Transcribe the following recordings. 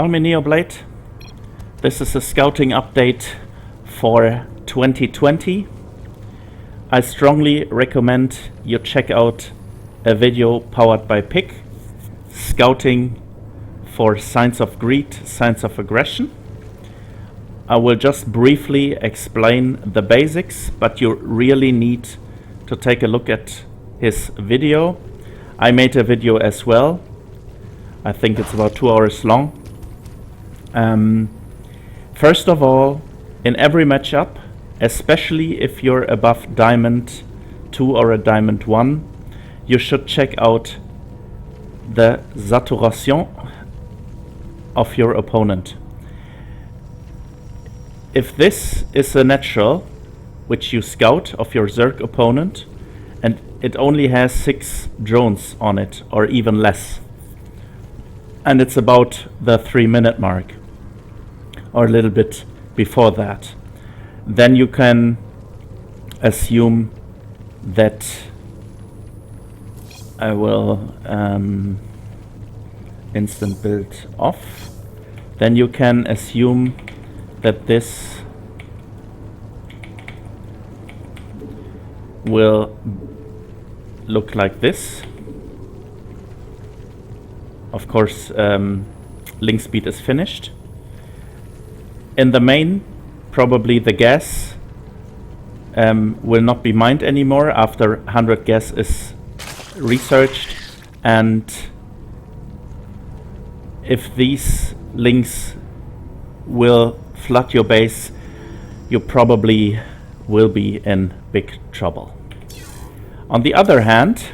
Call me Neoblade. This is a scouting update for 2020. I strongly recommend you check out a video powered by PIC, Scouting for Signs of Greed, Signs of Aggression. I will just briefly explain the basics, but you really need to take a look at his video. I made a video as well. I think it's about 2 hours long. First of all, in every matchup, especially if you're above Diamond 2 or a Diamond 1, you should check out the saturation of your opponent. If this is a natural, which you scout of your Zerg opponent, and it only has 6 drones on it, or even less, and it's about the 3-minute mark, or a little bit before that, then you can assume that I will instant build off. Then you can assume that this will look like this. Of course, link speed is finished. In the main, probably the gas will not be mined anymore after 100 gas is researched, and if these links will flood your base, you probably will be in big trouble. On the other hand,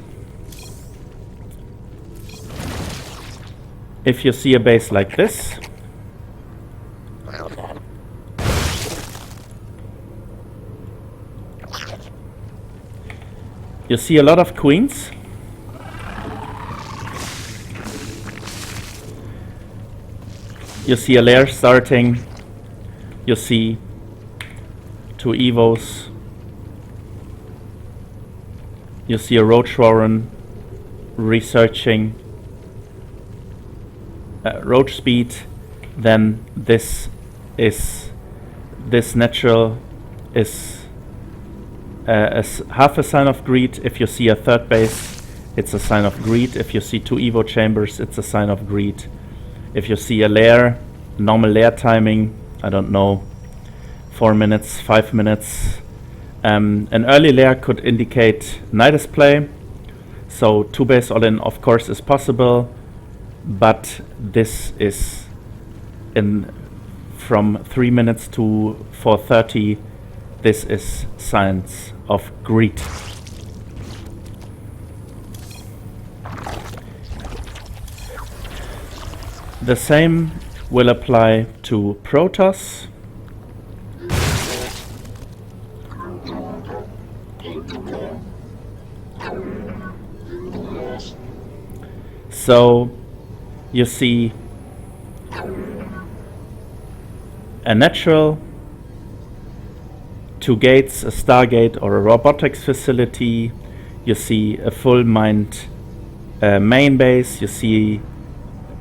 if you see a base like this, you see a lot of queens. You see a lair starting. You see 2 evos. You see a roach warren researching roach speed. Then this natural is half a sign of greed. If you see a third base, it's a sign of greed. If you see 2 evo chambers, it's a sign of greed. If you see a lair, normal lair timing, I don't know, 4 minutes, 5 minutes. An early lair could indicate Nidus play, so 2 base all-in of course is possible, but this is in from 3 minutes to 4:30. This is signs of greed. The same will apply to Protoss. So you see a natural, 2 gates, a Stargate or a robotics facility. You see a full mined main base. You see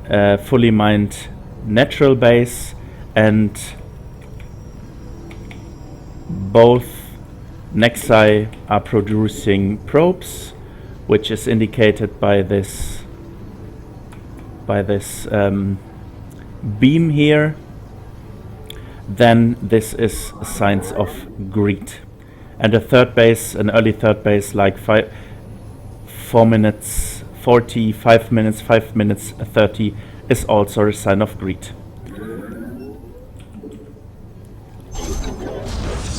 a fully mined natural base, and both Nexi are producing probes, which is indicated by this beam here. Then this is signs of greed. And a third base, an early third base, like 4 minutes 40, 5 minutes, 5 minutes 30, is also a sign of greed.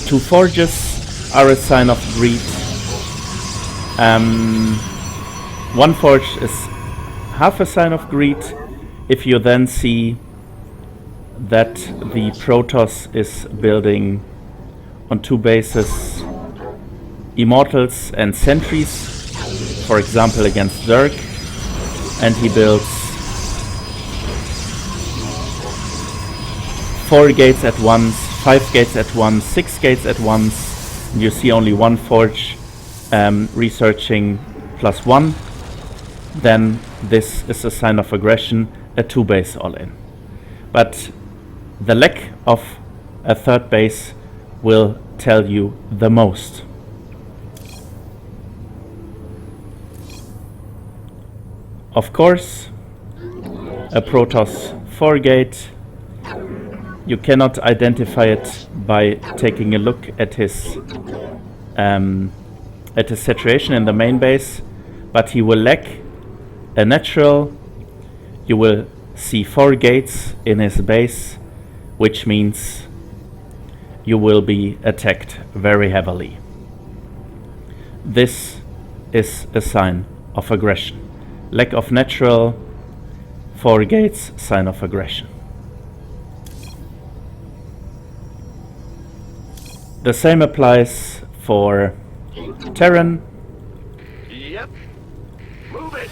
2 forges are a sign of greed. 1 forge is half a sign of greed. If you then see that the Protoss is building on 2 bases Immortals and Sentries, for example against Zerg, and he builds 4 gates at once, 5 gates at once, 6 gates at once, and you see only 1 forge researching +1, then this is a sign of aggression, a 2 base all-in. but the lack of a third base will tell you the most. Of course, a Protoss 4 gate, you cannot identify it by taking a look at his situation in the main base, but he will lack a natural. You will see 4 gates in his base, which means you will be attacked very heavily. This is a sign of aggression. Lack of natural, 4 gates, sign of aggression. The same applies for Terran. Yep. Move it.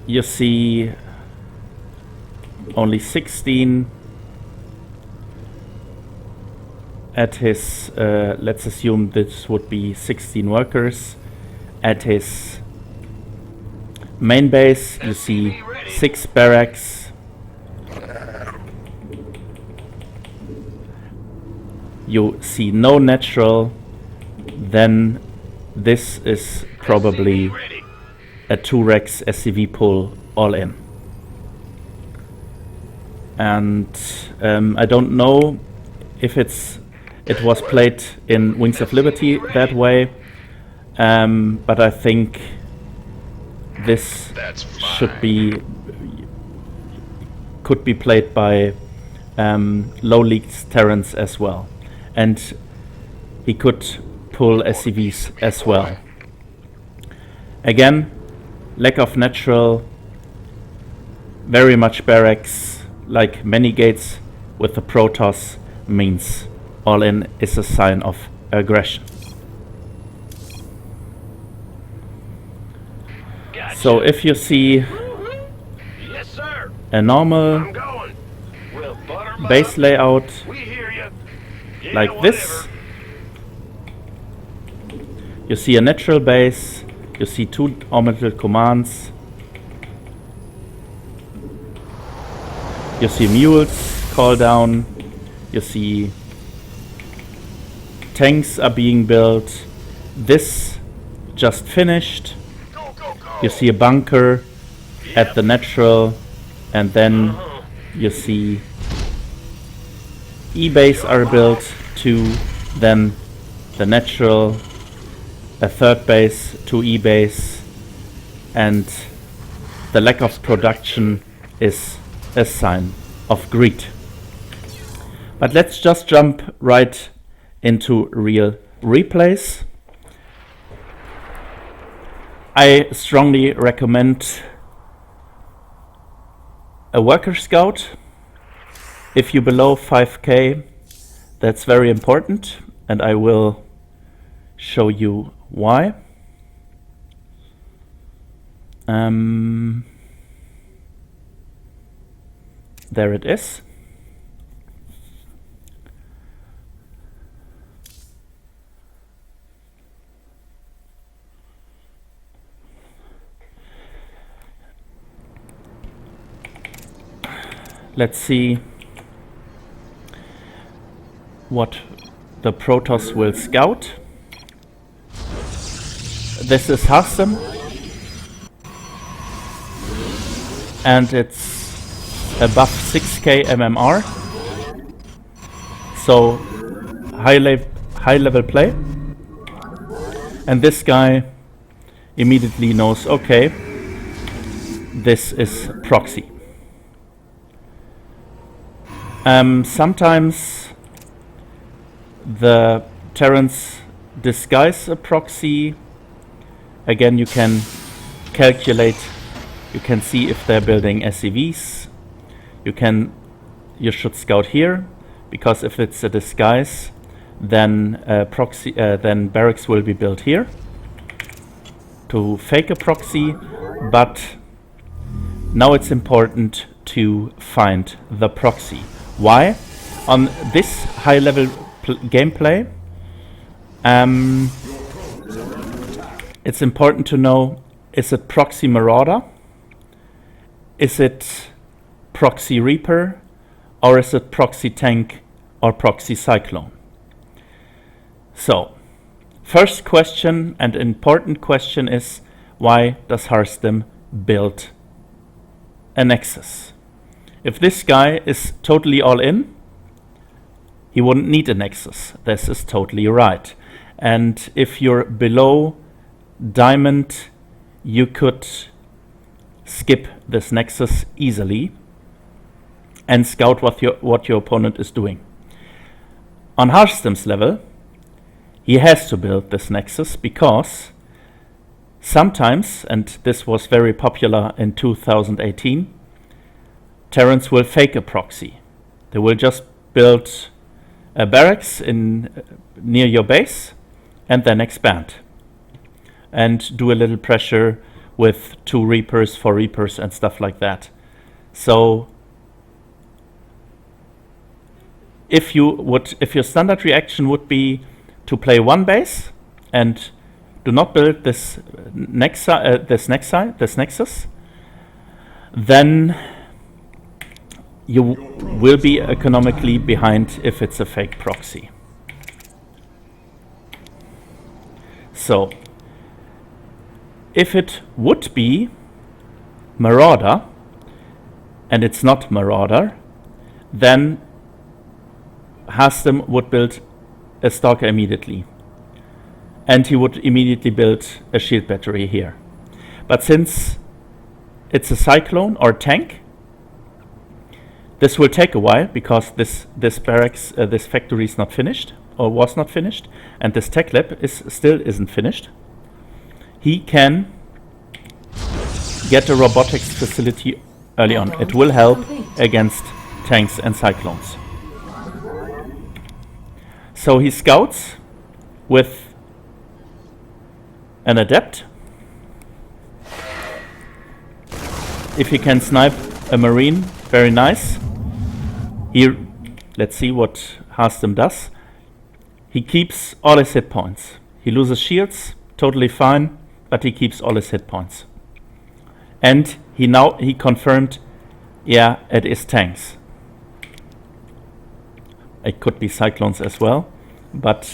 You see only 16 at his, let's assume this would be 16 workers. At his main base, you see 6 barracks. You see no natural, then this is probably a 2-Rex SCV pull all in. And I don't know if it was played in Wings of Liberty that way, but I think this could be played by low leagued Terrans as well, and he could pull SCVs as well. Again, lack of natural, very much barracks, like many gates with the Protoss, means all in is a sign of aggression. Gotcha. So if you see Yes, sir. a normal I'm going. We'll butter 'em base up. layout We hear you. Yeah, like this, whatever. you see a natural base, you see 2 orbital commands, you see mules call down, you see tanks are being built. This just finished. Go, go, go. You see a bunker at the natural, and then you see E-base are built, 2, then the natural, a 3rd base, 2 E-base, and the lack of production is a sign of greed. But let's just jump right into real replays. I strongly recommend a Workerscout. If you're below 5k, that's very important, and I will show you why. There it is. Let's see what the Protoss will scout. This is Hastem, and it's above 6k MMR, so high level play. And this guy immediately knows, okay, this is proxy. Sometimes the Terrans disguise a proxy. Again, you can calculate, you can see if they're building SCVs. You should scout here, because if it's a disguise, then then barracks will be built here to fake a proxy. But now it's important to find the proxy. Why? On this high level gameplay, it's important to know, is it proxy marauder? Is it proxy Reaper, or is it proxy tank or proxy cyclone? So, first question and important question is, why does Harstem build a Nexus? If this guy is totally all in, he wouldn't need a Nexus. This is totally right. And if you're below Diamond, you could skip this Nexus easily and scout what your opponent is doing. On Harstem's level, he has to build this Nexus because sometimes, and this was very popular in 2018, Terrans will fake a proxy. They will just build a barracks near your base and then expand and do a little pressure with 2 Reapers, 4 Reapers and stuff like that. So if your standard reaction would be to play 1 base and do not build this Nexus, then you will be economically behind if it's a fake proxy. So, if it would be Marauder, and it's not Marauder, then Harstem would build a Stalker immediately. And he would immediately build a shield battery here. But since it's a Cyclone or tank, this will take a while because this barracks, this factory is not finished or was not finished, and this tech lab still isn't finished. He can get a robotics facility early on. It will help against tanks and cyclones. So he scouts with an adept. If he can snipe a marine, very nice. Here, let's see what Harstem does. He keeps all his hit points. He loses shields, totally fine, but he keeps all his hit points. And he confirmed, yeah, it is tanks. It could be cyclones as well, but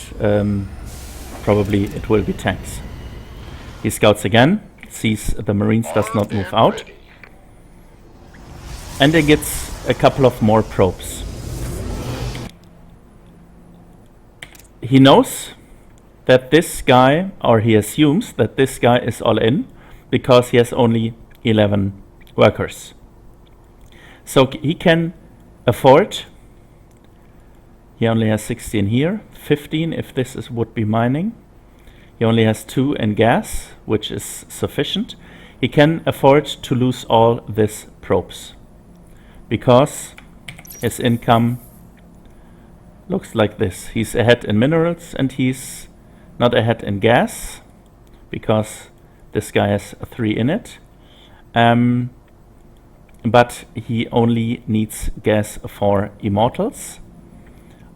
probably it will be tanks. He scouts again, sees the marines does not move out, and he gets a couple of more probes. He knows that this guy, or he assumes that this guy is all in because he has only 11 workers. So he can afford, he only has 16 here, 15 if this would be mining. He only has 2 in gas, which is sufficient. He can afford to lose all these probes because his income looks like this. He's ahead in minerals and he's not ahead in gas because this guy has 3 in it. But he only needs gas for immortals.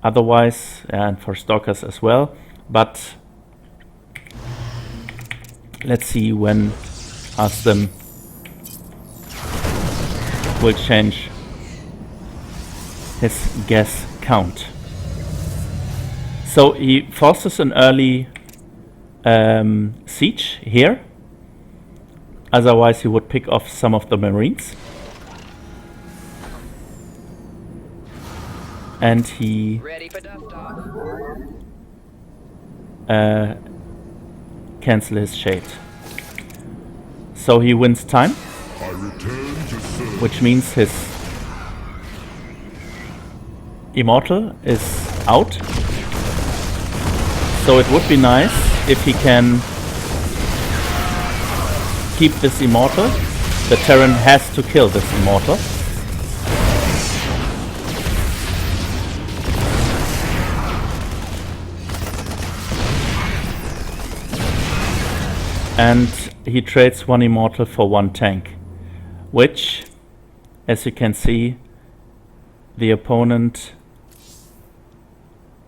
Otherwise, and for stalkers as well. But let's see when Harstem will change his gas count. So he forces an early siege here. Otherwise he would pick off some of the marines. And he cancel his shade. So he wins time, which means his immortal is out. So it would be nice if he can keep this immortal. The Terran has to kill this immortal. And he trades 1 immortal for 1 tank, which, as you can see, the opponent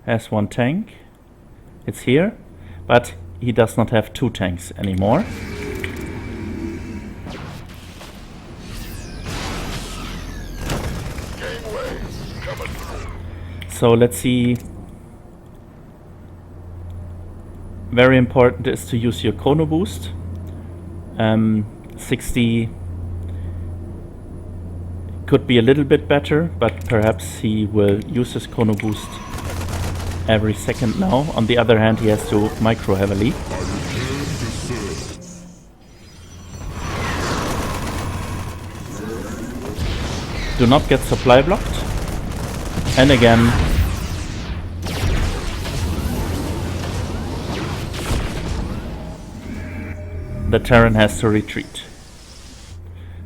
has 1 tank. It's here, but he does not have 2 tanks anymore. So let's see. Very important is to use your chrono boost. 60 could be a little bit better, but perhaps he will use his chrono boost every second now. On the other hand, he has to micro heavily. Do not get supply blocked. And again, the Terran has to retreat.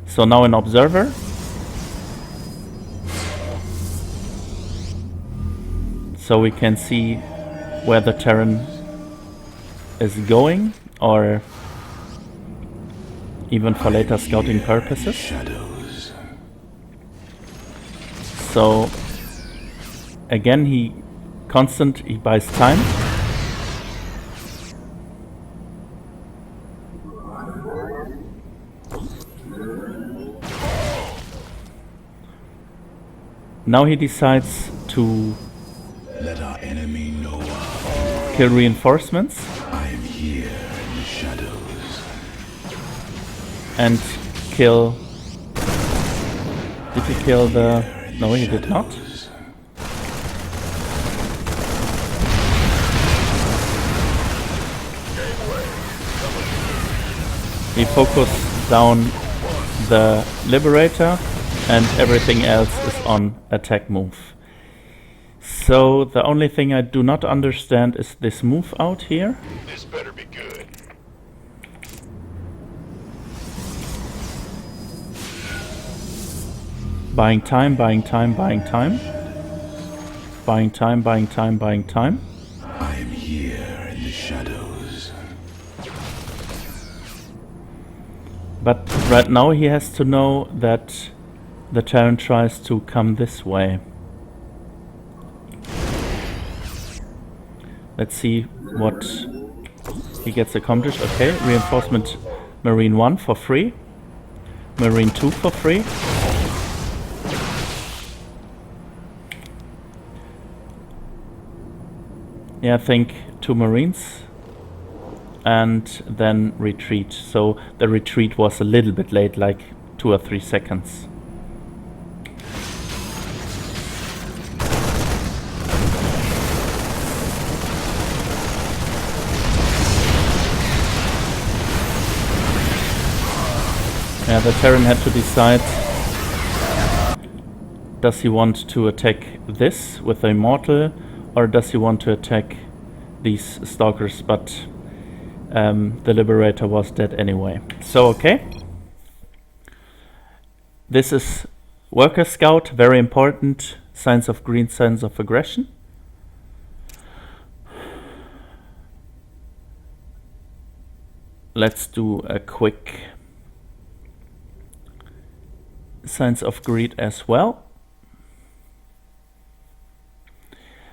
So now an observer. So we can see where the Terran is going, or even for later scouting purposes. So again, he buys time. Now he decides to let our enemy know kill reinforcements. I am here in the shadows. And kill. Did he kill the? No, he did not. He focused down the Liberator, and everything else is on attack move. So the only thing I do not understand is this move out here. This better be good. Buying time, buying time, buying time. Buying time, buying time, buying time. I am here in the shadows. But right now he has to know that the Terran tries to come this way. Let's see what he gets accomplished. Okay, reinforcement Marine 1 for free. Marine 2 for free. Yeah, I think 2 Marines. And then retreat. So the retreat was a little bit late, like 2 or 3 seconds. Yeah, the Terran had to decide, does he want to attack this with the Immortal, or does he want to attack these Stalkers, but the Liberator was dead anyway. So okay. This is Workerscout, very important. Signs of green, signs of aggression. Let's do a quick signs of greed as well.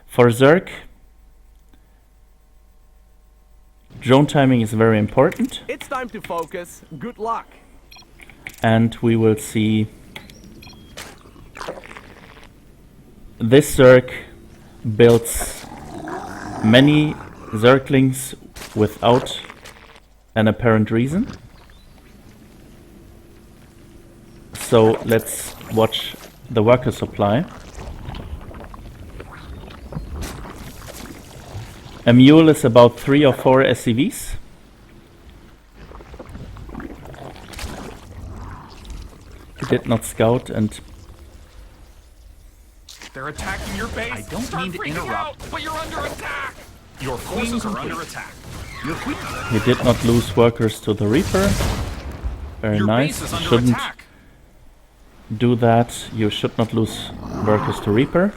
For Zerg, drone timing is very important. It's time to focus. Good luck. And we will see this Zerg builds many Zerglings without an apparent reason. So let's watch the worker supply. A mule is about 3 or 4 SCVs. He did not scout, and they're attacking your base. I don't mean to interrupt, out, but you're under attack. Your forces are under attack. Your queen. he did not lose workers to the Reaper. Very Your nice. base is You under shouldn't attack. do that. You should not lose workers to Reaper.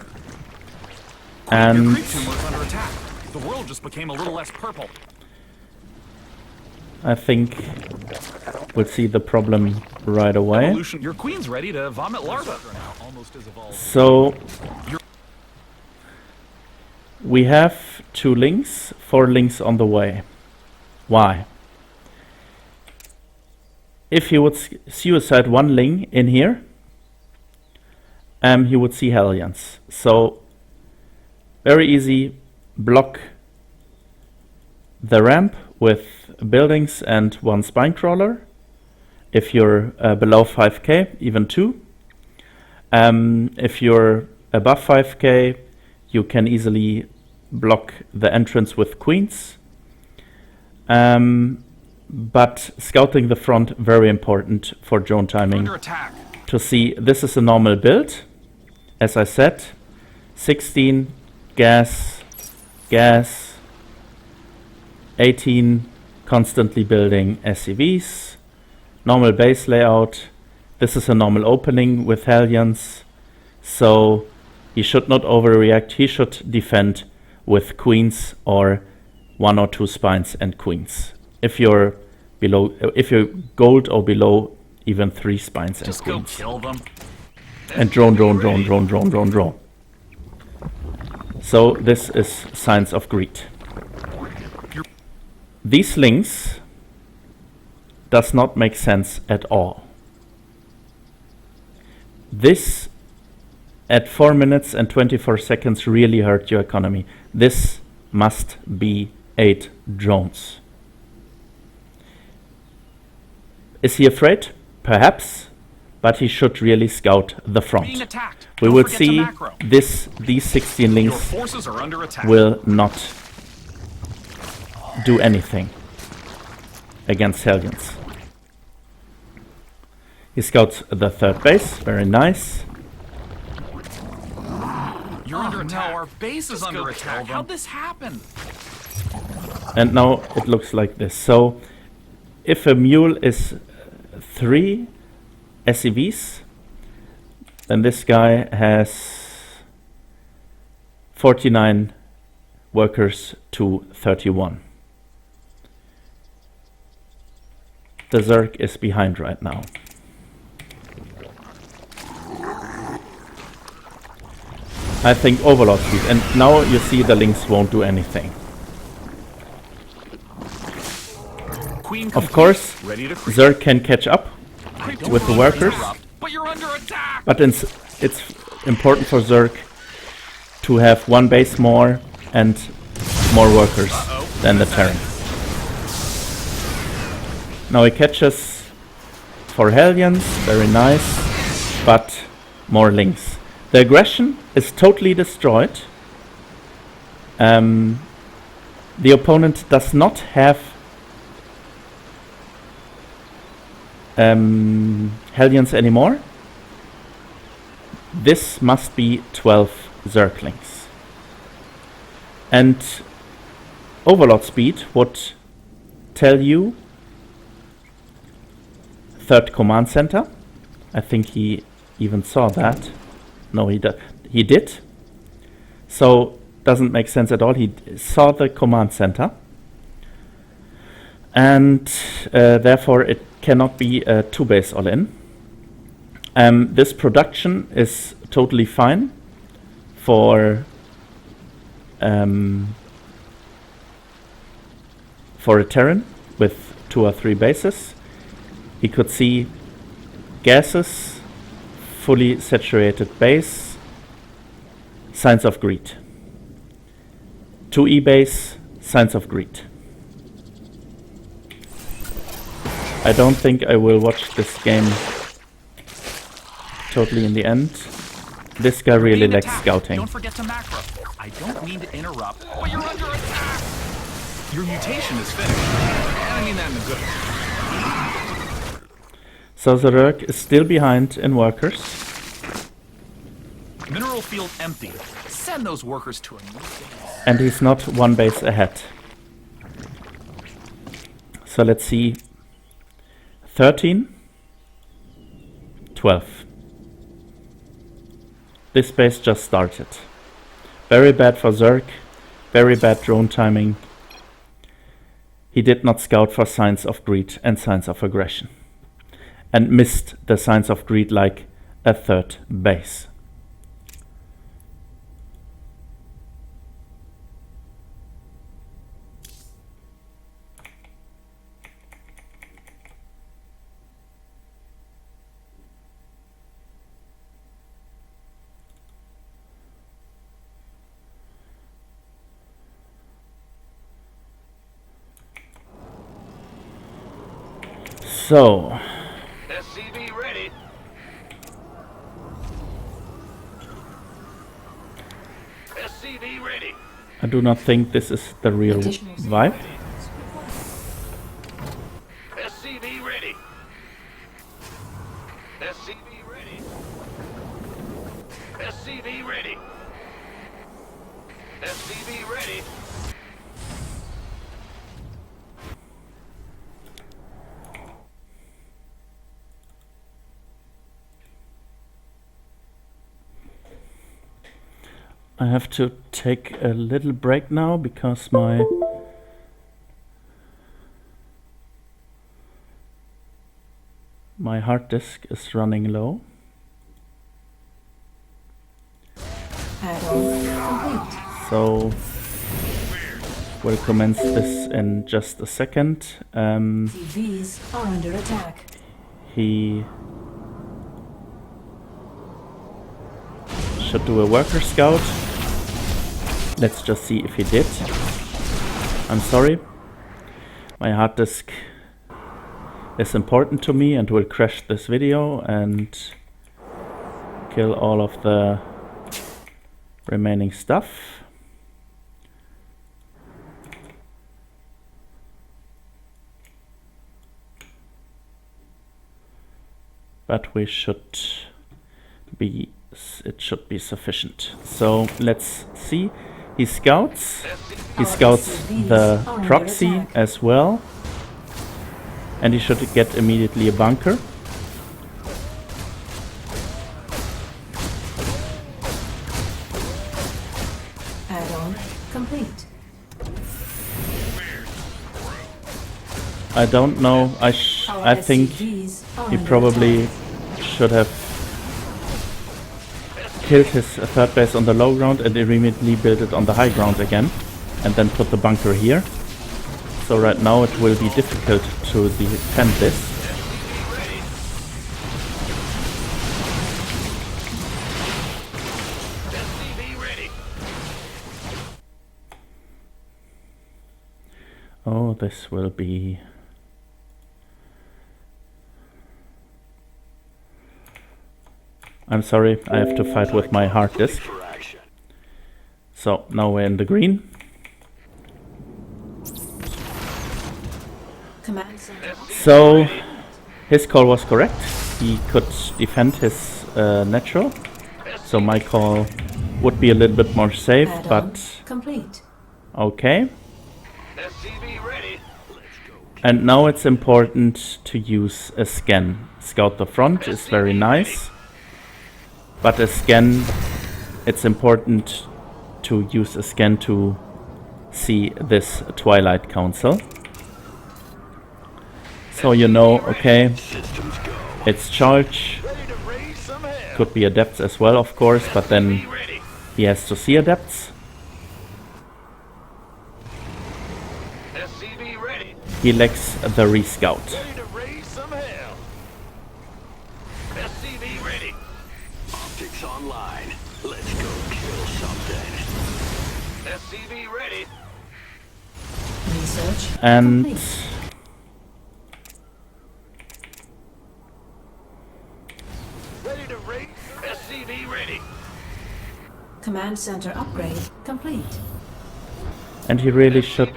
Your And creep tumor is under attack. The world just became a little less purple. I think we'll see the problem right away. Evolution. Your queen's ready to vomit larvae. So we have 2 links, 4 links on the way. Why? If you would suicide 1 link in here he would see Hellions. So very easy, block the ramp with buildings and one spine crawler. If you're below 5k, even 2. If you're above 5k, you can easily block the entrance with queens. But scouting the front, very important for drone timing. Under attack. To see, this is a normal build. As I said, 16 gas, 18 constantly building SCVs, normal base layout. This is a normal opening with Hellions, so he should not overreact. He should defend with queens or 1 or 2 spines and queens. If you're below, if you're gold or below, even 3 spines and Just go queens. kill them. And drone. So this is signs of greed. These links does not make sense at all. This at 4 minutes and 24 seconds really hurt your economy. This must be 8 drones. Is he afraid? Perhaps, but he should really scout the front. Being attacked. We Don't will forget to see macro. these 16 Your links forces are under attack. will not do anything against Hellions. He scouts the 3rd base, very nice. You're under attack. Our base is Just under go attack. kill them. How'd this happen? And now it looks like this. So if a mule is 3 SCVs, then this guy has 49 workers to 31. The Zerg is behind right now. I think overload speed, and now you see the links won't do anything. Queen Of complete. course, Ready to creep. Zerg can catch up I don't with the want to workers. interrupt, but you're under attack. But it's important for Zerg to have 1 base more and more workers than the Terran. Now he catches 4 Hellions, very nice, but more links. The aggression is totally destroyed. The opponent does not have Hellions anymore. This must be 12 Zerglings. And overload speed would tell you 3rd command center. I think he even saw that. No, he did. So doesn't make sense at all. He saw the command center. And therefore it cannot be a 2 base all in. This production is totally fine for a Terran with 2 or 3 bases. He could see gases, fully saturated base, signs of greed. 2E base, signs of greed. I don't think I will watch this game totally in the end. This guy really Being likes attacked. scouting. Don't forget to macro. I don't mean to interrupt, but you're under attack. Your mutation is finished. And I mean that in a good way. So the Zerg is still behind in workers. Mineral field empty. Send those workers to a new base. And he's not 1 base ahead. So let's see. 13, 12. This base just started. Very bad for Zerg, very bad drone timing. He did not scout for signs of greed and signs of aggression, and missed the signs of greed like a 3rd base. So, SCV ready. SCV ready. I do not think this is the real Additional vibe. SCV ready. SCV ready. SCV ready. SCV ready. I have to take a little break now because my hard disk is running low. Add-on complete. So we'll commence this in just a second. TVs are under attack. He should do a worker scout. Let's just see if he did. I'm sorry. My hard disk is important to me and will crash this video and kill all of the remaining stuff. But we should be, it should be sufficient. So let's see. He scouts the proxy as well. And he should get immediately a bunker. Add-on complete. I don't know. I think SCVs are he under probably attack. should have killed his third base on the low ground and immediately build it on the high ground again, and then put the bunker here. So right now it will be difficult to defend this. SCV ready. Oh, this will be... I'm sorry, I have to fight with my hard disk. So now we're in the green. Command center. So his call was correct. He could defend his natural. So my call would be a little bit more safe, Add-on but complete. okay. SCV ready. And now it's important to use a scan. Scout the front is very nice, but a scan, it's important to use a scan to see this Twilight Council. So you know, okay, it's charge. Ready to raise some hell. Could be adepts as well, of course, but then SCV ready. he has to see adepts. SCV ready. He lacks the rescout. Ready to raise some hell. SCV ready. Optics online. Let's go kill something. SCV ready. Research And complete. Ready to raise. SCV ready. Command center upgrade complete. he really should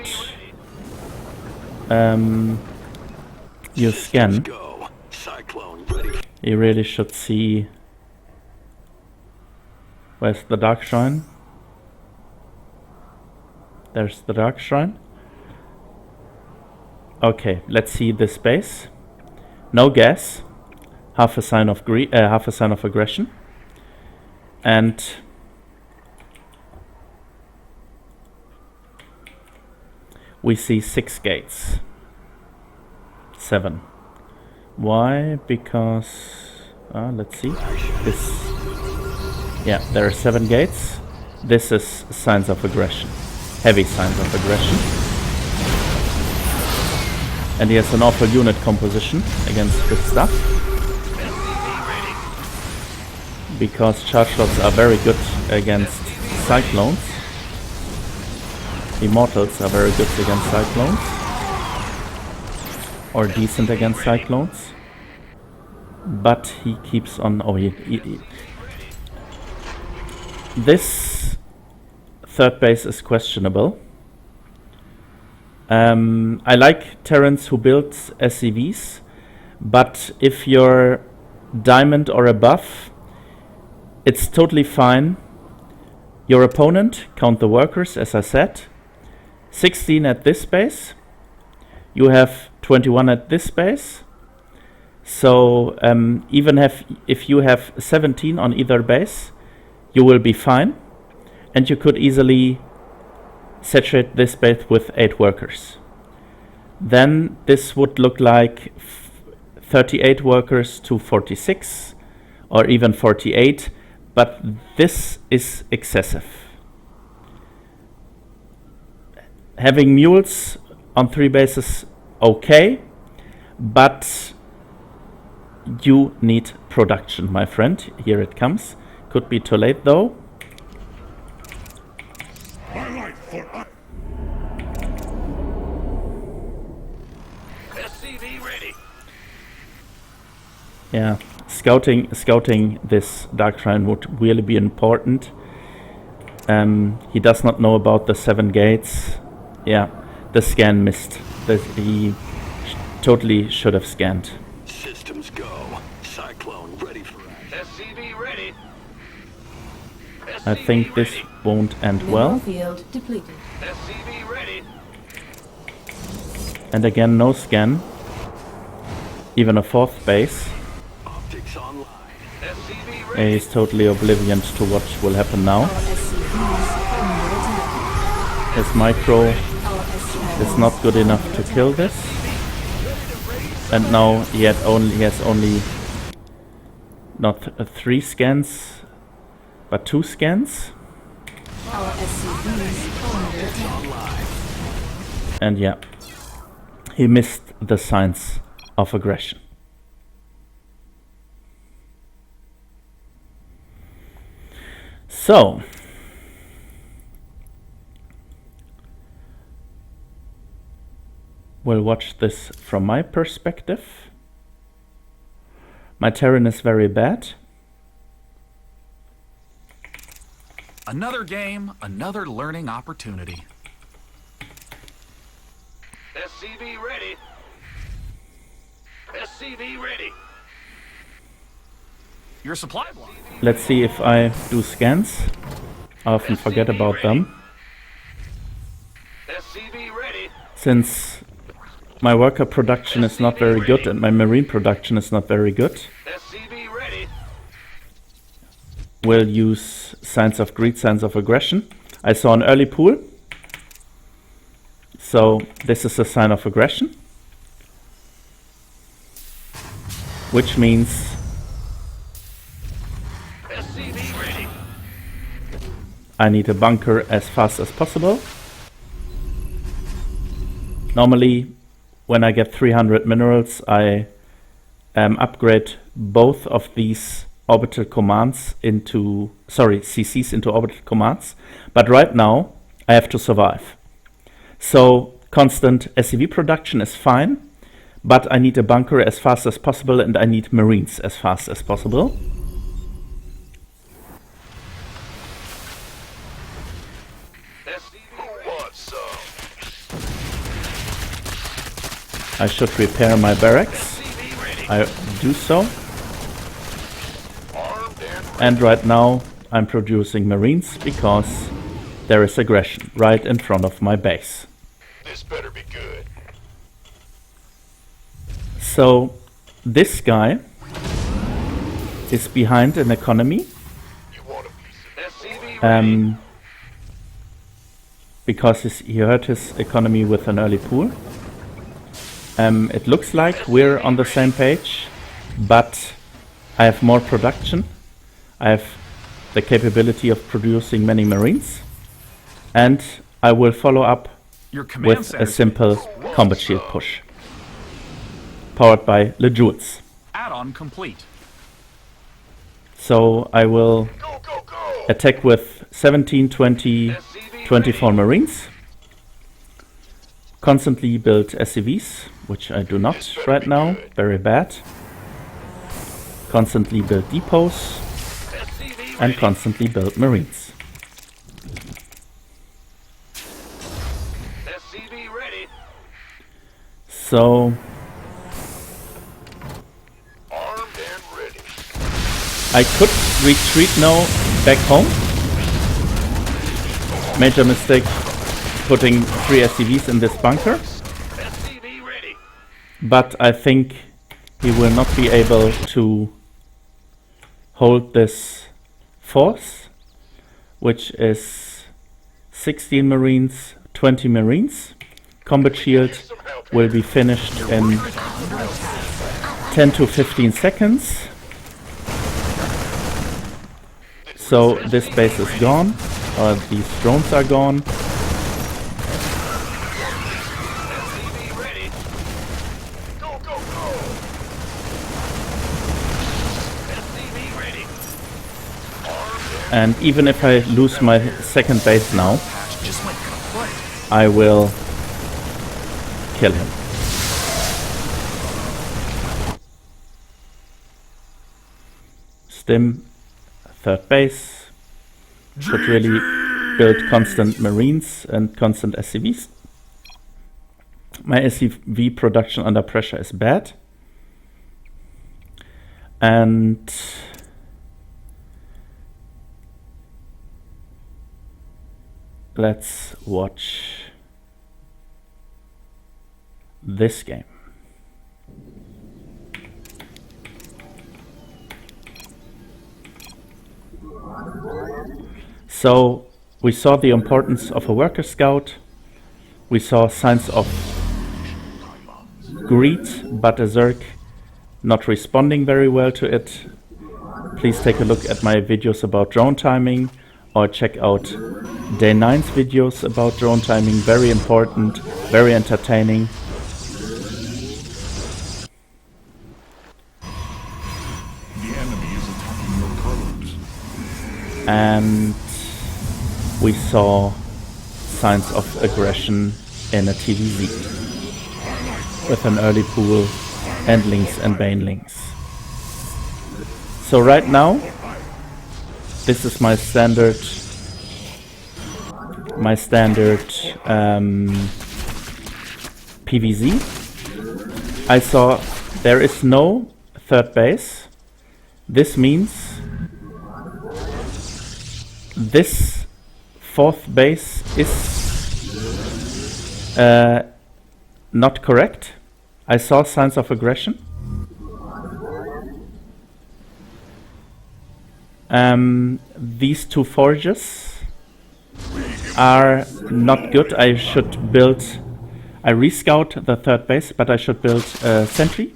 use scan. Go. Cyclone ready. He really should see. Where's the Dark Shrine? There's the Dark Shrine. Okay, let's see this base. No gas. Half a sign of half a sign of aggression. And we see 6 gates. 7. Why? Because let's see. This, yeah, there are 7 gates. This is signs of aggression. Heavy signs of aggression. And he has an awful unit composition against this stuff. Because charge slots are very good against cyclones. Immortals are very good against cyclones. or decent against cyclones. But he keeps on... Oh, this third base is questionable. I like Terrans who build SCVs, but if you're diamond or above, it's totally fine. Your opponent, count the workers, as I said, 16 at this base. You have 21 at this base. So even if you have 17 on either base, you will be fine. And you could easily saturate this base with 8 workers. Then this would look like 38 workers to 46, or even 48, but this is excessive. Having mules on 3 bases, okay, but you need production, my friend. Here it comes. Could be too late though. SCV ready. Yeah, scouting this Dark Shrine would really be important. He does not know about the 7 gates. Yeah, the scan missed. He totally should have scanned. Systems go. Cyclone ready for action. SCV ready. I think this won't end Mineral well. field depleted. SCV ready. And again, no scan. Even a 4th base. Optics online. SCV ready. He's totally oblivious to what will happen now. Our SCVs are under attack. His micro Our SCVs is not good enough to kill this. And now he has only not 3 scans, but 2 scans. Our SCVs are under attack. And yeah, he missed the signs of aggression. So, we'll watch this from my perspective. My Terran is very bad. Another game, another learning opportunity. SCV ready. SCV ready. Your supply block. Let's see if I do scans. I often forget about them. SCV ready. Since my worker production is not very good and my marine production is not very good, SCV ready. we'll use signs of greed, signs of aggression. I saw an early pool. So this is a sign of aggression. Which means SCV ready. I need a bunker as fast as possible. Normally, when I get 300 minerals, I upgrade both of these orbital commands into, CCs into orbital commands. But right now, I have to survive. So constant SCV production is fine, but I need a bunker as fast as possible and I need marines as fast as possible. I should repair my barracks. I do so. And right now I'm producing marines because there is aggression right in front of my base. This better be good. So this guy is behind in economy. You want a piece of SCV ready. Because he hurt his economy with an early pool. It looks like we're on the same page, but I have more production. I have the capability of producing many marines, and I will follow up Your command with a center simple combat shield push, powered by Le Joules. add-on complete. So I will Go, go, go. attack with 17, 20, SCV 24 ready. marines, constantly build SCVs. which I do not right now. Very bad. Constantly build depots SCV and ready. constantly build marines. SCV ready. So Armed and ready. I could retreat now back home. Major mistake putting 3 SCVs in this bunker. SCV ready. But I think he will not be able to hold this force, which is 16 marines, 20 marines. Combat shield will be finished in 10 to 15 seconds. So this base is gone, or these drones are gone. SCV ready. Go, go, go. SCV ready. And even if I lose my second base now, Just went kaput. I will kill him. Stim, third base. Should really build constant marines and constant SCVs. My SCV production under pressure is bad. And let's watch this game. So we saw the importance of a worker scout. We saw signs of greed, but a Zerg not responding very well to it. Please take a look at my videos about drone timing, or check out Day 9's videos about drone timing. Very important, very entertaining. The enemy is attacking your probes. And we saw signs of aggression in a TVZ with an early pool and links and banelings. So right now, this is my standard PVZ. I saw there is no third base. This means this fourth base is not correct. I saw signs of aggression. These two forges are not good. I rescout the third base, but I should build a sentry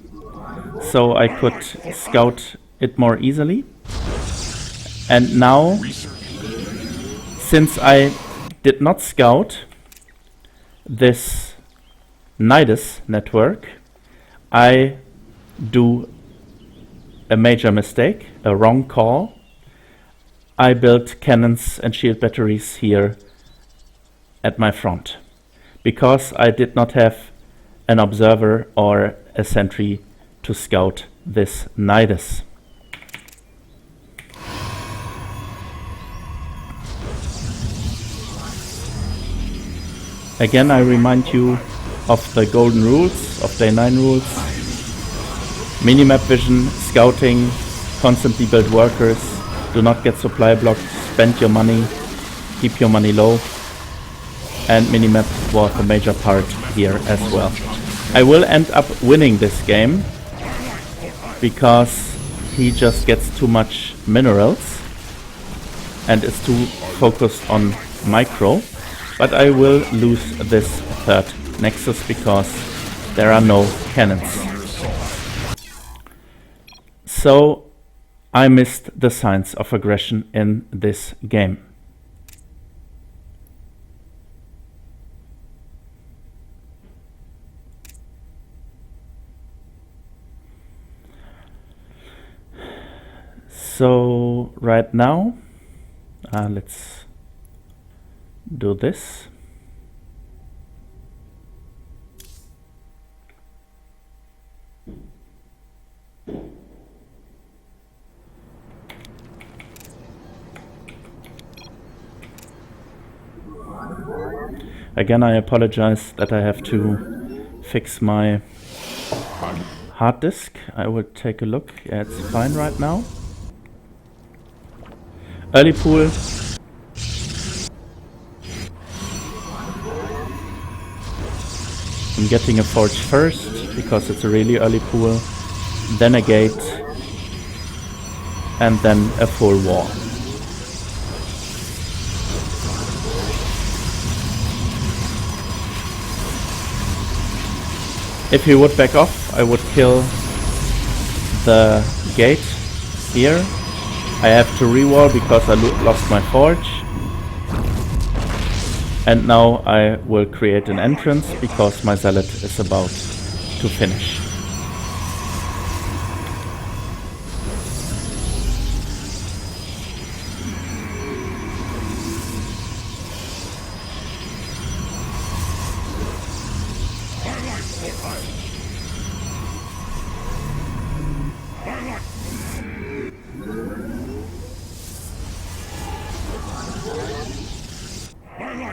so I could scout it more easily. And now, since I did not scout this Nidus network, I do a major mistake, a wrong call. I built cannons and shield batteries here at my front because I did not have an observer or a sentry to scout this Nidus. Again, I remind you of the golden rules, of Day 9 rules. Minimap vision, scouting, constantly build workers, do not get supply blocked, spend your money, keep your money low. And minimap was a major part here as well. I will end up winning this game because he just gets too much minerals and is too focused on micro. But I will lose this third nexus because there are no cannons. So I missed the signs of aggression in this game. So right now, let's do this. Again, I apologize that I have to fix my hard disk. I will take a look. Yeah, it's fine right now. Early pool. I'm getting a forge first because it's a really early pool, then a gate, and then a full wall. If he would back off, I would kill the gate here. I have to re-wall because I lost my forge. And now I will create an entrance because my zealot is about to finish.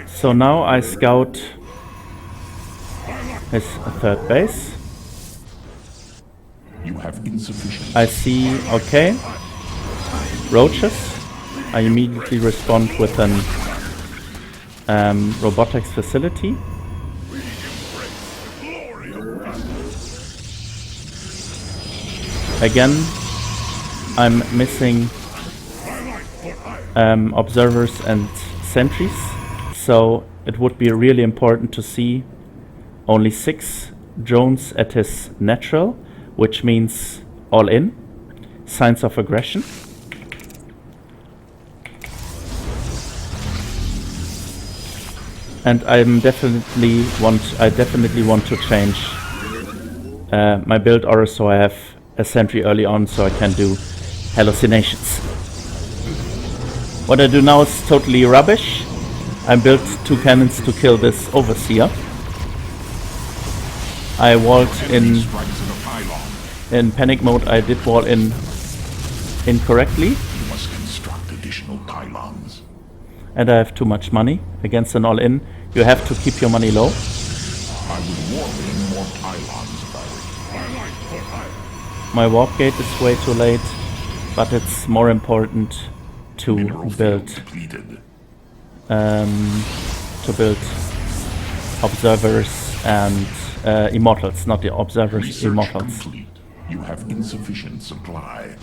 So now I scout his third base. You have insufficient. I see, okay, roaches. I immediately respond with an robotics facility. Again, I'm missing observers and sentries. So it would be really important to see only 6 drones at his natural, which means all in. Signs of aggression. And I definitely want to change my build order so I have a sentry early on so I can do hallucinations. What I do now is totally rubbish. I built 2 cannons to kill this overseer. I walled in panic mode. I did wall in incorrectly. You must construct additional pylons. And I have too much money. Against an all-in, you have to keep your money low. I would wall in more pylons if I were you. My warp gate is way too late, but it's more important to Mineral build field depleted. observers and immortals, not the observers, Research immortals. complete. You have insufficient supply.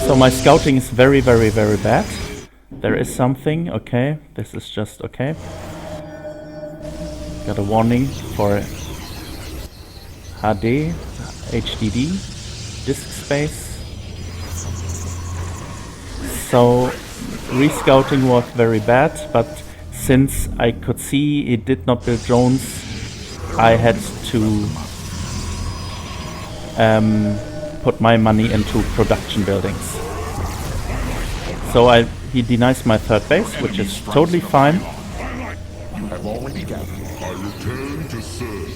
So my scouting is very, very, very bad. There is something, okay, this is just okay. Got a warning for HD, HDD, disk space. So rescouting was very bad, but since I could see it did not build drones, I had to put my money into production buildings. So he denies my third base, which is totally fine. You have already gathered. I return to serve.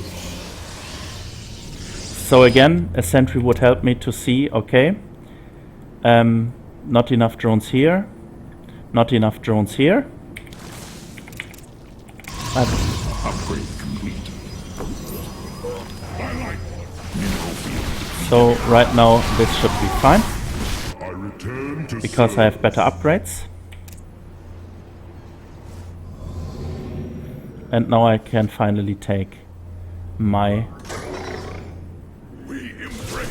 So again, a sentry would help me to see, okay, not enough drones here, not enough drones here. Upgrade complete. Mineral field. So right now this should be fine, I return to because I have better upgrades. And now I can finally take my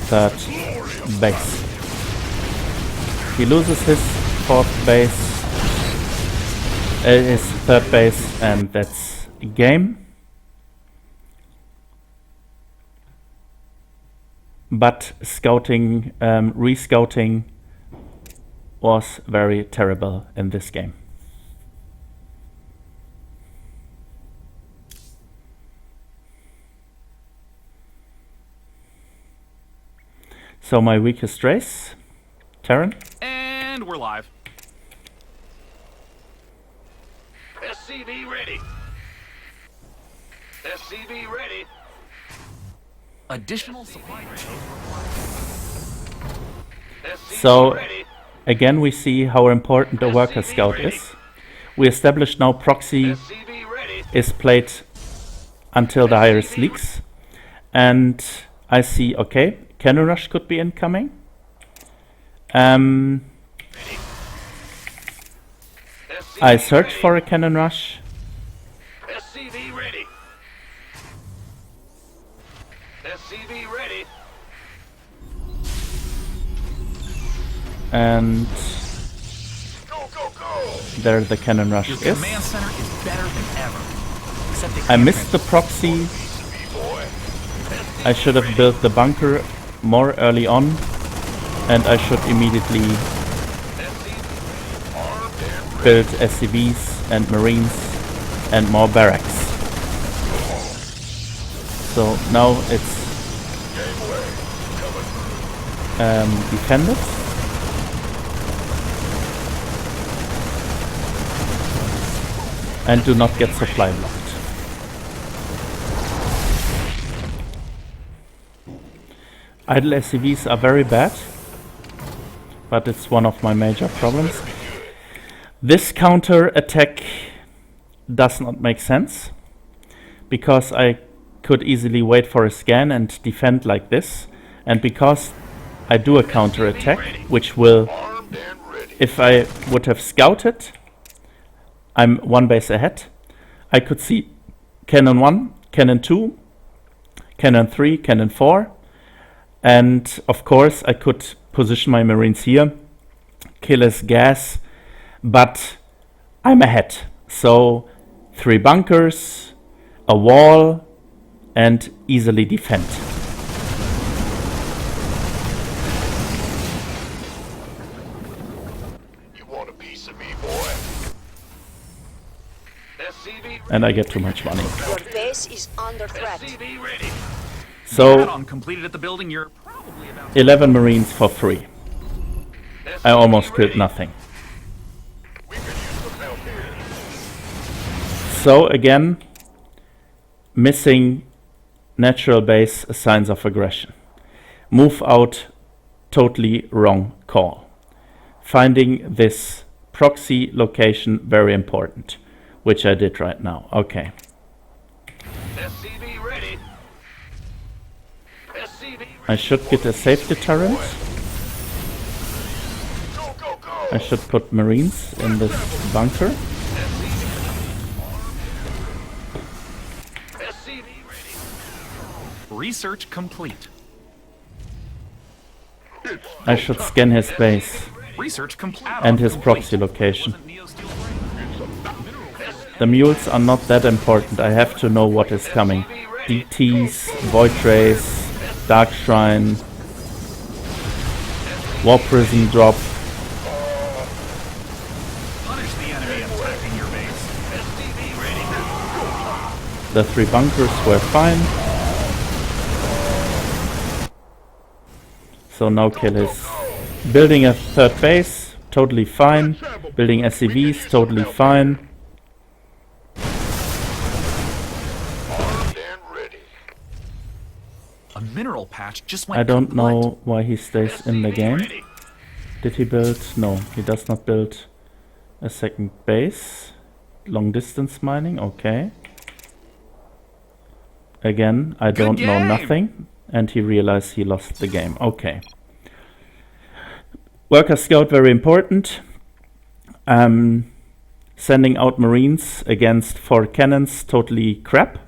third base. He loses his fourth base, his third base, and that's game. But scouting, re-scouting was very terrible in this game. So my weakest race, Terran. And we're live. SCV ready. SCV ready. Additional supply SCV So ready. again we see how important a worker scout is. We established now proxy SCV ready. is played until the Iris leaks. And I see, okay, Cannon Rush could be incoming. I search for a Cannon Rush. SCV ready. SCV ready. And Go, go, go. there the Cannon Rush Your is. command center is better than ever. Except they I can't missed the proxy. I should have built the bunker more early on, and I should immediately build SCVs and Marines and more barracks. So now it's defended. And do not get supply blocked. Idle SCVs are very bad, but it's one of my major problems. This counter attack does not make sense, because I could easily wait for a scan and defend like this, and because I do a counter attack, which will, if I would have scouted, I'm one base ahead. I could see Cannon 1, Cannon 2, Cannon 3, Cannon 4, and of course I could position my Marines here, kill his gas, but I'm ahead. So 3 bunkers, a wall, and easily defend. You want a piece of me, boy? SCV And I get too much money. Your base is under threat. SCV ready. So add-on completed at the building. You're probably about 11 Marines for free. I almost killed nothing. We could use some help here. So again, missing natural base signs of aggression. Move out, totally wrong call. Finding this proxy location, very important, which I did right now. Okay. SCV ready. SCV I should get a safe deterrent. go, go, go. I should put Marines in this bunker. SCV ready. research complete. I should scan his base Research complete. and his proxy location. The mules are not that important. I have to know what is coming. DTs, Void Race, Dark Shrine, War Prison drop. Punish the enemy attacking your base. SCV ready. The 3 bunkers were fine. So now kill his. Building a 3rd base, totally fine. Building SCVs, totally fine. Armed and ready. A mineral patch just went I don't kaput. know why he stays in the game. Ready. Did he build? No, he does not build a 2nd base. Long distance mining, okay. Again, I don't know game. nothing. And he realized he lost the game. Okay. Workerscout, very important. Sending out Marines against 4 cannons, totally crap.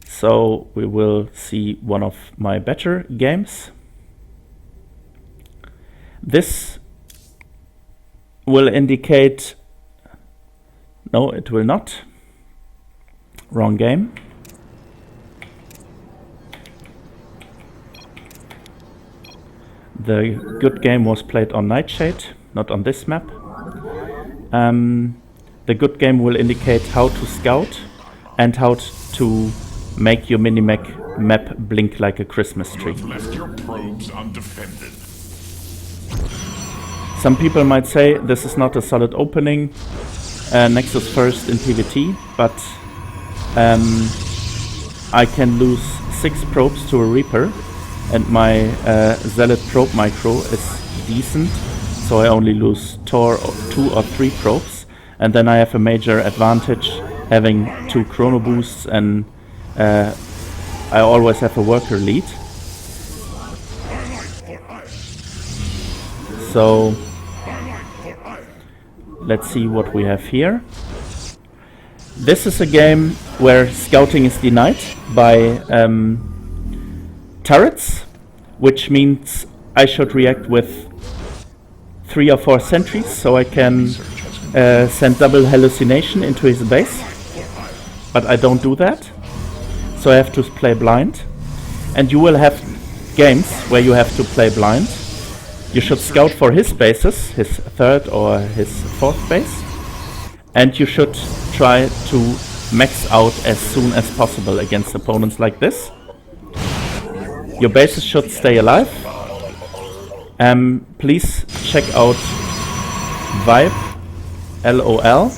So we will see one of my better games. This will indicate... No, it will not. Wrong game. The good game was played on Nightshade, not on this map. The good game will indicate how to scout and how to make your mini-map blink like a Christmas tree. Left your probes undefended. Some people might say this is not a solid opening. Nexus first in PvT, but I can lose 6 probes to a Reaper, and my Zealot probe micro is decent, so I only lose 2 or 3 probes, And then I have a major advantage having 2 chrono boosts, and I always have a worker lead. So let's see what we have here. This is a game where scouting is denied by turrets, which means I should react with 3 or 4 sentries, so I can send double hallucination into his base. But I don't do that, so I have to play blind. And you will have games where you have to play blind. You should scout for his bases, his 3rd or his 4th base, and you should try to max out as soon as possible against opponents like this. Your bases should stay alive. Please check out Vibe, LOL.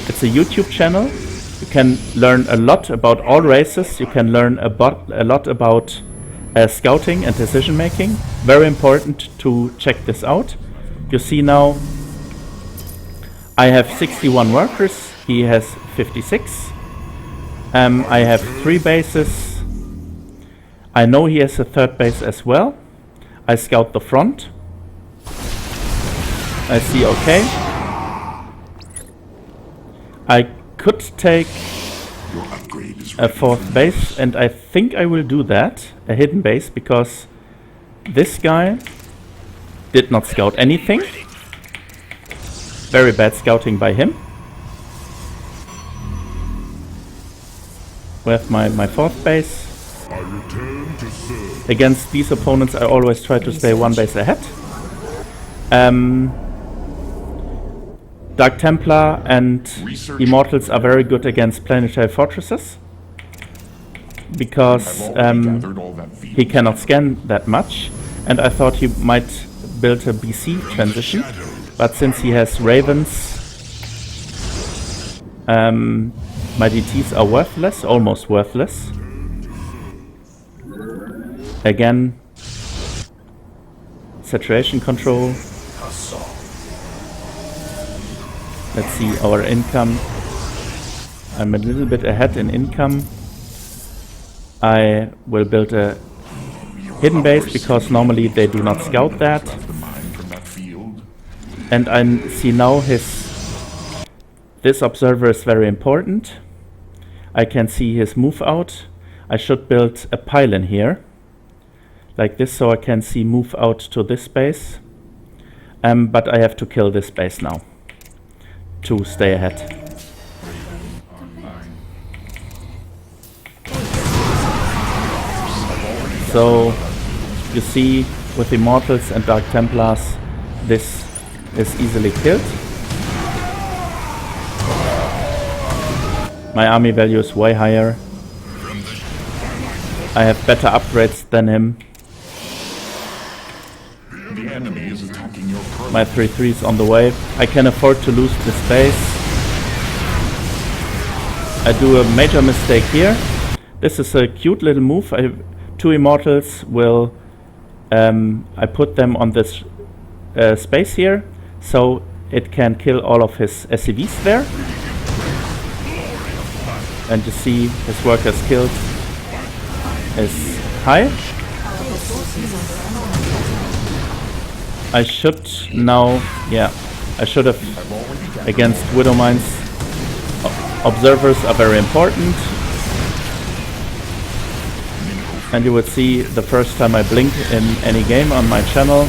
It's a YouTube channel. You can learn a lot about all races. You can learn a lot about scouting and decision making. Very important to check this out. You see now I have 61 workers. He has 56. I have 3 bases. I know he has a 3rd base as well. I scout the front. I see okay. I could take Your upgrade is a ready. 4th base, and I think I will do that, a hidden base, because this guy did not scout anything. Very bad scouting by him. With my 4th base. I return to serve. Against these opponents I always try to stay 1 base ahead. Dark Templar and Immortals are very good against planetary fortresses, because I've already gathered all that he field. cannot scan that much, and I thought he might build a BC transition, but since he has Ravens, my DTs are worthless, almost worthless. Again, saturation control. Let's see our income. I'm a little bit ahead in income. I will build a hidden base because normally they do not scout that. The mine from that field. And I see now this observer is very important. I can see his move out. I should build a pylon here, like this, so I can see move out to this base. But I have to kill this base now to stay ahead. So you see, with Immortals and Dark Templars, this is easily killed. My army value is way higher. I have better upgrades than him. The enemy is attacking your pro. My 3-3 is on the way. I can afford to lose this base. I do a major mistake here. This is a cute little move. 2 Immortals will... I put them on this space here, so it can kill all of his SCVs there. And you see his workers killed is high. I should now, I should have, against Widow Mines, observers are very important. And you would see the first time I blink in any game on my channel,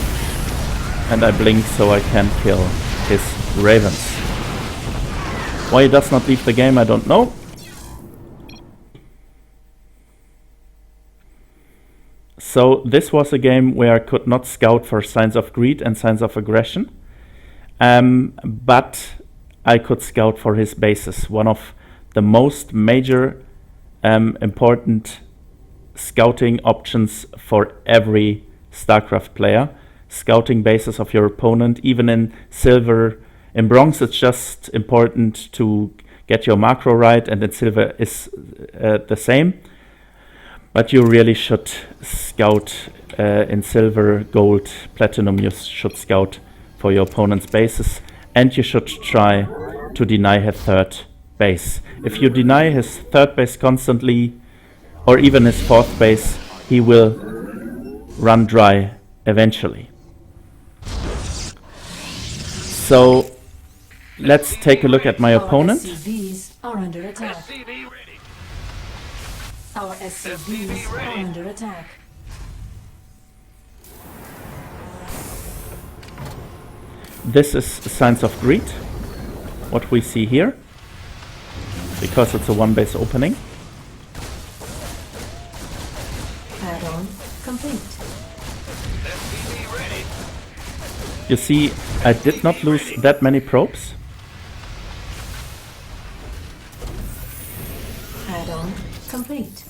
and I blink so I can kill his ravens. Why he does not leave the game, I don't know. So this was a game where I could not scout for signs of greed and signs of aggression, but I could scout for his bases. One of the most major important scouting options for every StarCraft player. Scouting bases of your opponent, even in silver. In bronze it's just important to get your macro right, and in silver is the same. But you really should scout in silver, gold, platinum. You should scout for your opponent's bases, and you should try to deny his third base. If you deny his third base constantly, or even his fourth base, he will run dry eventually. So let's take a look at my opponent. Our SCVs are under attack. SCV ready. Our SCVs are under attack. This is signs of greed, what we see here, because it's a one base opening. Add-on complete. SCV ready. You see, I did not lose that many probes. Add-on complete.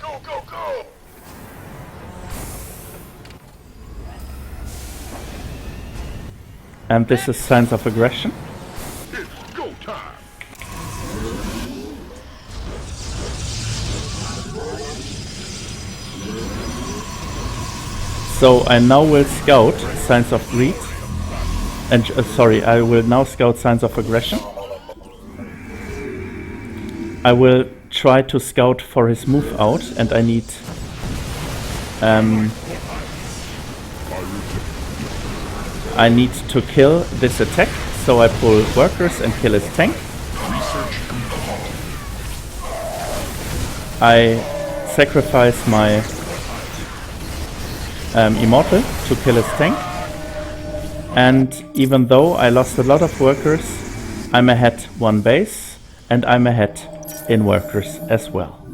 Go, go, go. And this is signs of aggression. It's go time. So I now will scout signs of greed. And sorry, I will now scout signs of aggression. I will try to scout for his move out, and I need to kill this attack, so I pull workers and kill his tank. I sacrifice my immortal to kill his tank, and even though I lost a lot of workers, I'm ahead one base, and I'm ahead in workers as well.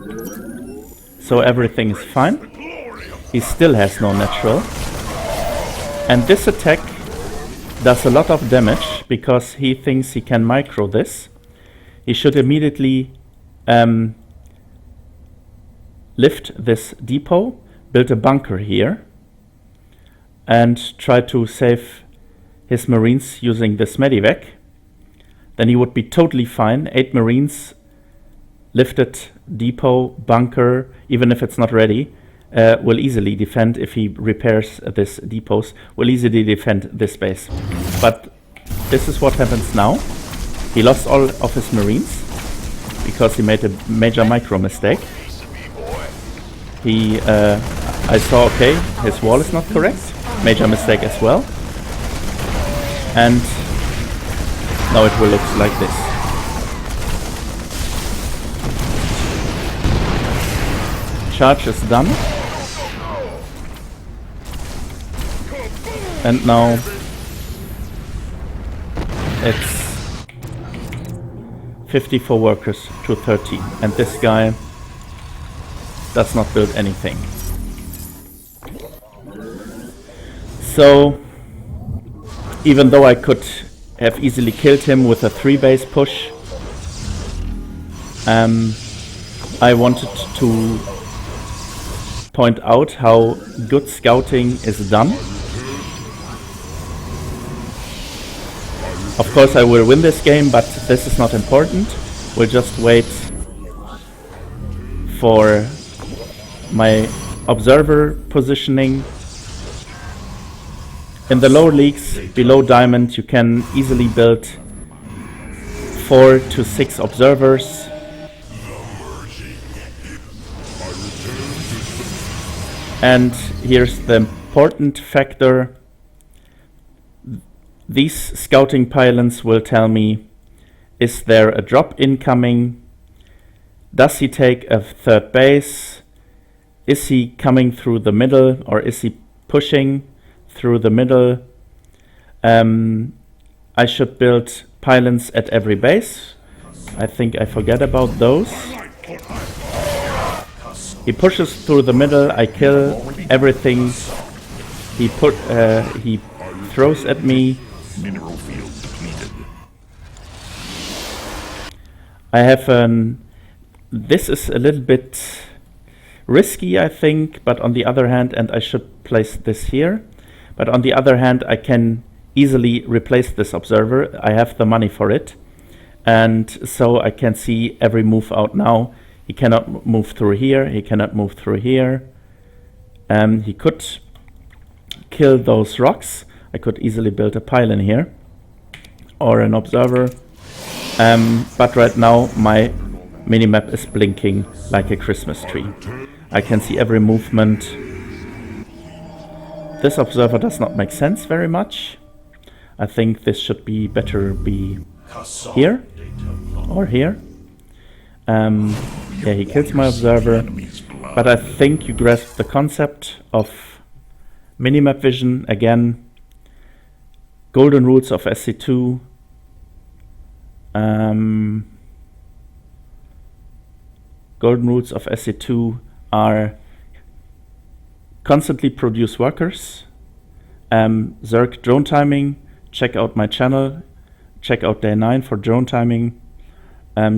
So everything is fine. He still has no natural, and this attack does a lot of damage because he thinks he can micro this. He should immediately lift this depot, build a bunker here, and try to save his marines using this medivac. Then he would be totally fine. 8 marines, lifted depot, bunker, even if it's not ready, will easily defend. If he repairs this depots, will easily defend this base. But this is what happens now. He lost all of his marines because he made a major micro mistake. He, I saw, okay, his wall is not correct. Major mistake as well. And now it will look like this. Charge is done. And now it's 54 workers to 13. And this guy does not build anything. So even though I could have easily killed him with a 3-base push, I wanted to point out how good scouting is done. Of course I will win this game, but this is not important. We'll just wait for my observer positioning. In the lower leagues, below diamond, you can easily build 4 to 6 observers. And here's the important factor. These scouting pylons will tell me, is there a drop incoming? Does he take a 3rd base? Is he coming through the middle, or is he pushing through the middle? I should build pylons at every base. I think I forget about those. He pushes through the middle, I kill everything he throws at me. Mineral field depleted. I have this is a little bit risky, I think, but on the other hand, and I should place this here, but on the other hand, I can easily replace this observer. I have the money for it, and so I can see every move out now. He cannot move through here, he cannot move through here. He could kill those rocks. I could easily build a pylon here. or an observer. But right now my minimap is blinking like a Christmas tree. I can see every movement. This observer does not make sense very much. I think this should be better be here or here. Yeah, he kills my observer, but I think you grasp the concept of minimap vision. Again, golden rules of SC2. Golden rules of SC2 are constantly produce workers. Zerg drone timing, check out my channel, check out day 9 for drone timing.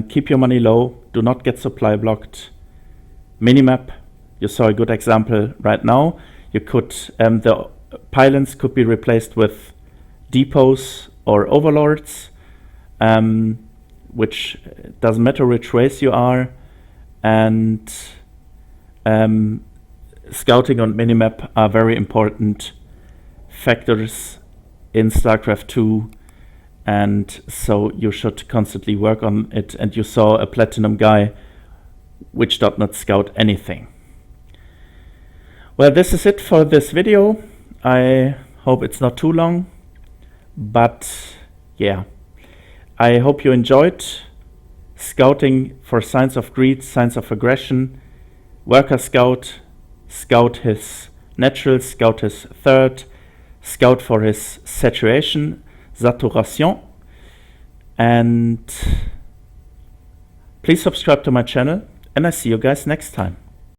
Keep your money low, do not get supply blocked. Minimap, you saw a good example right now. You could, the pylons could be replaced with depots or overlords, which doesn't matter which race you are. And scouting on minimap are very important factors in StarCraft 2, and so you should constantly work on it. And you saw a platinum guy which did not scout anything. Well, this is it for this video. I hope it's not too long, but yeah, I hope you enjoyed scouting for signs of greed, signs of aggression. Workerscout, scout his natural, scout his third, scout for his saturation, and please subscribe to my channel, and I see you guys next time.